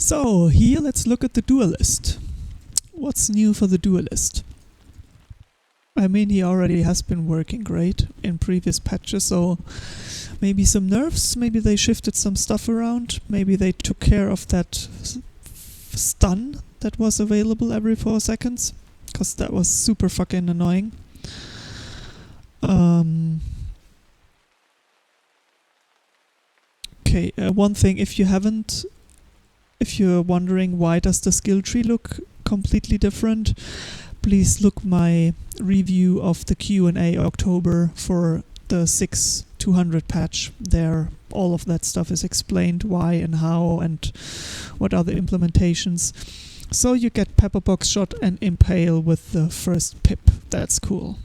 So here let's look at the Duelist. What's new for the Duelist? I mean, he already has been working great in previous patches, so maybe some nerfs, maybe they shifted some stuff around, maybe they took care of that stun that was available every 4 seconds, because that was super fucking annoying. Okay, one thing, if you're wondering why does the skill tree look completely different, please look my review of the Q&A October for the 6.200 patch. There, all of that stuff is explained, why and how and what are the implementations. So you get Pepperbox Shot and Impale with the first pip. That's cool.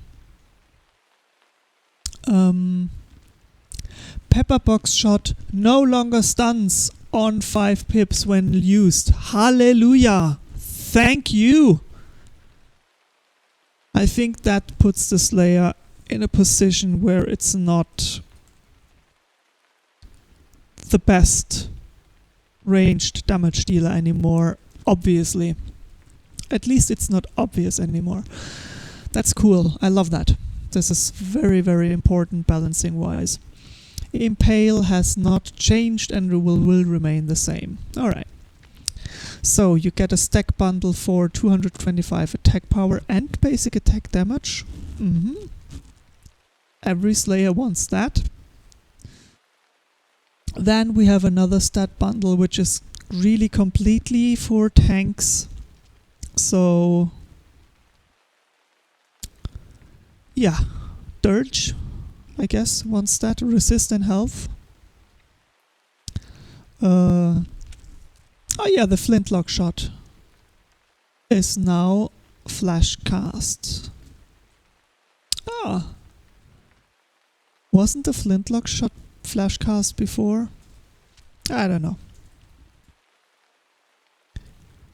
Pepperbox Shot no longer stuns on 5 pips when used. Hallelujah! Thank you! I think that puts the Slayer in a position where it's not the best ranged damage dealer anymore, obviously. At least it's not obvious anymore. That's cool. I love that. This is very, very important balancing wise. Impale has not changed and will remain the same. Alright. So you get a stack bundle for 225 attack power and basic attack damage. Every Slayer wants that. Then we have another stat bundle which is really completely for tanks. So yeah, Dirge, I guess, one stat, resist and health. Oh yeah, the Flintlock Shot is now flash cast. Ah, wasn't the Flintlock Shot flash cast before? I don't know.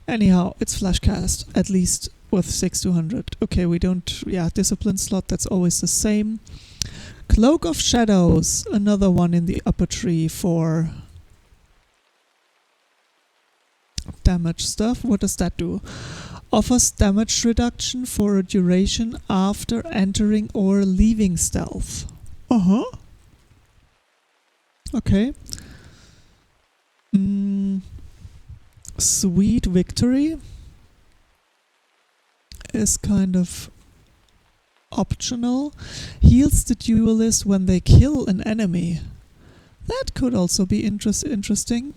Anyhow, it's flash cast, at least with 6.200. Okay, we don't, yeah, discipline slot, that's always the same. Cloak of Shadows, another one in the upper tree for damage stuff. What does that do? Offers damage reduction for a duration after entering or leaving stealth. Okay. Sweet Victory is kind of optional. Heals the Duelist when they kill an enemy. That could also be interesting.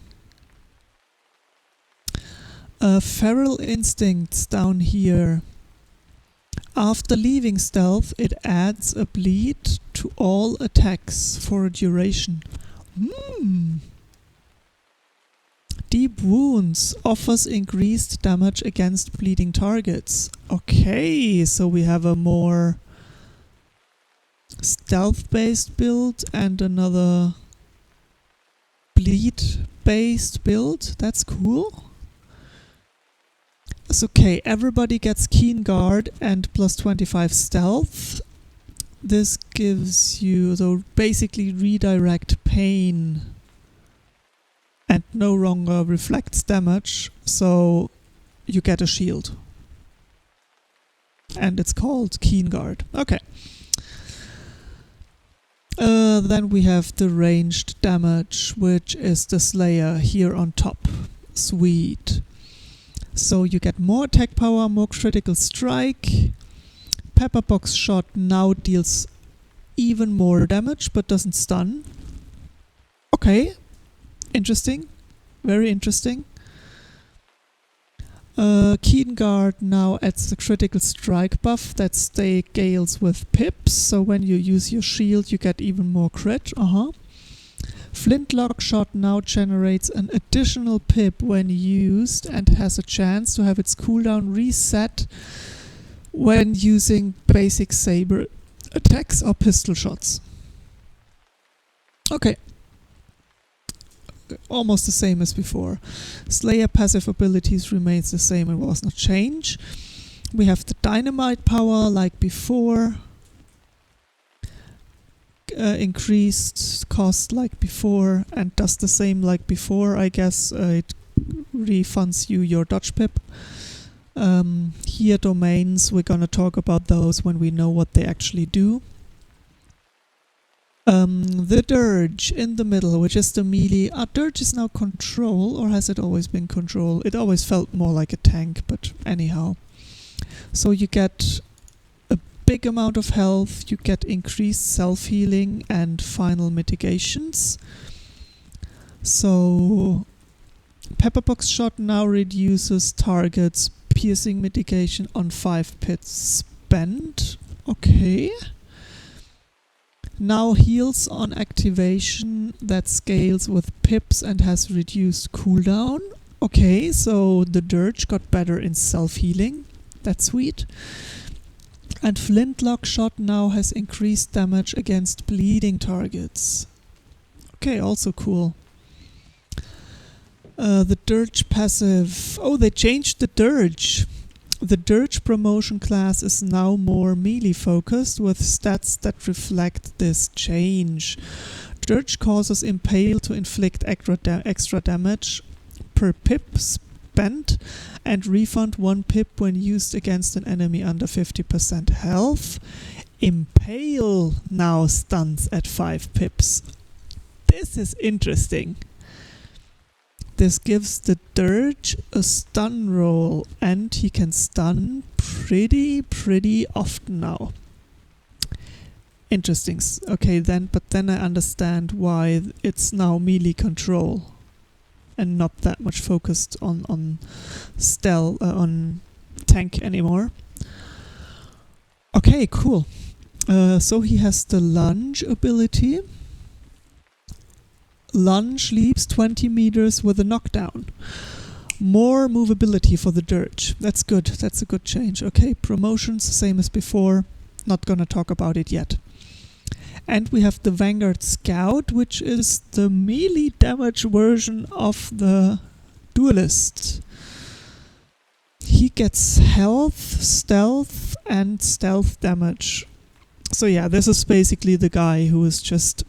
Feral Instincts down here. After leaving stealth, it adds a bleed to all attacks for a duration. Deep Wounds offers increased damage against bleeding targets. Okay, so we have a more stealth-based build and another bleed-based build. That's cool. It's okay, everybody gets Keen Guard and plus 25 stealth. This gives you, so basically redirect pain and no longer reflects damage, so you get a shield. And it's called Keen Guard. Okay. Then we have the ranged damage, which is the Slayer here on top. Sweet. So you get more attack power, more critical strike. Pepperbox Shot now deals even more damage, but doesn't stun. Okay. Interesting. Very interesting. Keen Guard now adds the critical strike buff that scales with pips, so when you use your shield you get even more crit. Flintlock Shot now generates an additional pip when used and has a chance to have its cooldown reset when using basic saber attacks or pistol shots. Okay. Almost the same as before. Slayer passive abilities remains the same and was not changed. We have the dynamite power like before. Increased cost like before and does the same like before. I guess it refunds you your dodge pip. Here domains, we're gonna talk about those when we know what they actually do. The dirge in the middle, which is the melee. Dirge is now control, or has it always been control? It always felt more like a tank, but anyhow. So you get a big amount of health, you get increased self-healing and final mitigations. So Pepperbox Shot now reduces targets piercing mitigation on 5 pits spent. Okay. Now heals on activation that scales with pips and has reduced cooldown. Okay, so the Dirge got better in self-healing. That's sweet. And Flintlock Shot now has increased damage against bleeding targets. Okay, also cool. The Dirge passive. Oh, they changed the Dirge. The Dirge promotion class is now more melee focused with stats that reflect this change. Dirge causes Impale to inflict extra damage per pip spent and refund 1 pip when used against an enemy under 50% health. Impale now stuns at 5 pips. This is interesting. This gives the Dirge a stun roll, and he can stun pretty often now. Interesting. Okay, but then I understand why it's now melee control and not that much focused on stealth, on tank anymore. Okay, cool. So he has the lunge ability. Lunge leaps 20 meters with a knockdown. More movability for the Dirge. That's good. That's a good change. Okay, promotions, same as before. Not gonna talk about it yet. And we have the Vanguard Scout, which is the melee damage version of the Duelist. He gets health, stealth, and stealth damage. So yeah, this is basically the guy who is just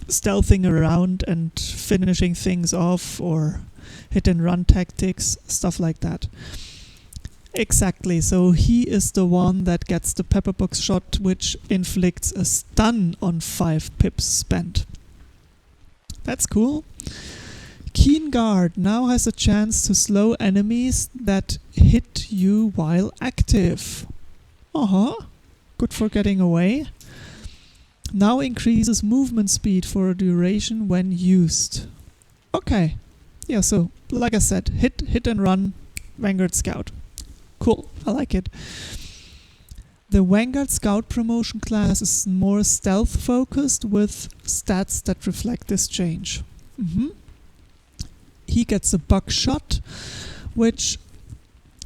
stealthing around and finishing things off, or hit and run tactics, stuff like that. Exactly, so he is the one that gets the Pepperbox Shot, which inflicts a stun on 5 pips spent. That's cool. Keen Guard now has a chance to slow enemies that hit you while active. Good for getting away. Now increases movement speed for a duration when used. Okay. Yeah, so like I said, hit and run Vanguard Scout. Cool, I like it. The Vanguard Scout promotion class is more stealth focused with stats that reflect this change. He gets a Buckshot, which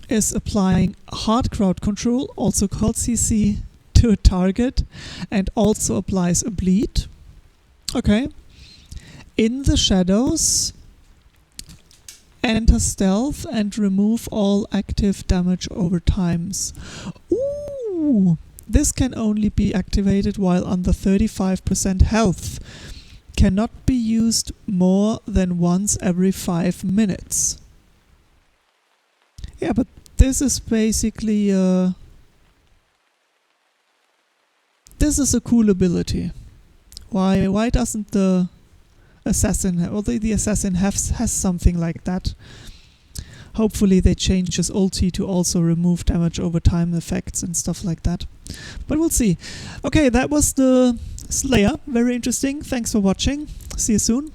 is applying hard crowd control, also called CC, to a target, and also applies a bleed. Okay. In the shadows, enter stealth and remove all active damage over times. Ooh! This can only be activated while under 35% health. Cannot be used more than once every 5 minutes. Yeah, but this is basically this is a cool ability. Why doesn't the assassin the assassin has something like that? Hopefully they change his ulti to also remove damage over time effects and stuff like that. But we'll see. Okay, that was the Slayer. Very interesting. Thanks for watching. See you soon.